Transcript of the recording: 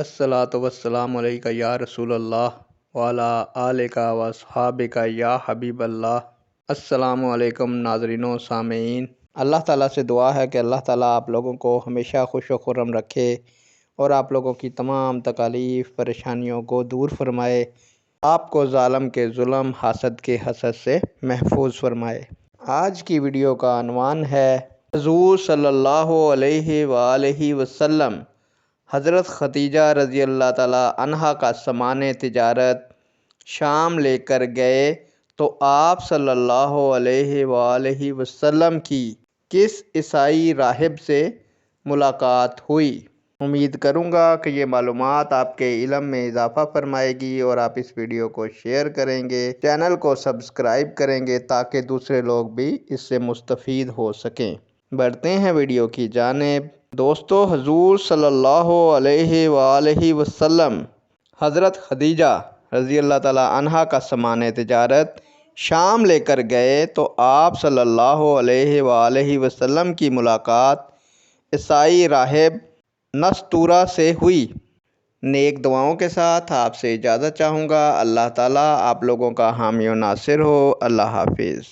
अस्सलातु वस्सलामु अलैका या रसूल अल्लाह वाला आलिका व अस्हाबिका या हबीब अल्लाह। अस्सलामु अलैकुम नाज़रीन सामीन। अल्लाह ताला से दुआ है कि अल्लाह ताला आप लोगों को हमेशा खुश व खुर्रम रखे और आप लोगों की तमाम तकालीफ़ परेशानियों को दूर फरमाए, आपको ज़ालिम के ज़ुल्म हासद के हसद से महफूज फरमाए। आज की वीडियो का अनवान है हुज़ूर सल्लल्लाहु अलैहि वालैहि वसल्लम हज़रत ख़दीजा रज़ी अल्लाह ताला अन्हा का सामान तिजारत शाम लेकर गए तो आप सल्लल्लाहु अलैहि वालैहि वसल्लम की किस ईसाई राहिब से मुलाकात हुई। उम्मीद करूँगा कि ये मालूमात आपके इल्म में इजाफ़ा फरमाएगी और आप इस वीडियो को शेयर करेंगे, चैनल को सब्सक्राइब करेंगे ताकि दूसरे लोग भी इससे मुस्तफ़ीद हो सकें। बढ़ते हैं वीडियो की जानिब। दोस्तों, हुज़ूर सल्लल्लाहु अलैहि वसल्लम हज़रत ख़दीजा रज़ी अल्लाह ताला अन्हा का सामान तिजारत शाम लेकर गए तो आप सल्लल्लाहु अलैहि वसल्लम की मुलाकात ईसाई राहिब नस्तूरा से हुई। नेक दुआओं के साथ आपसे इजाज़त चाहूँगा। अल्लाह ताला आप लोगों का हामी व नासिर हो। अल्लाह हाफिज़।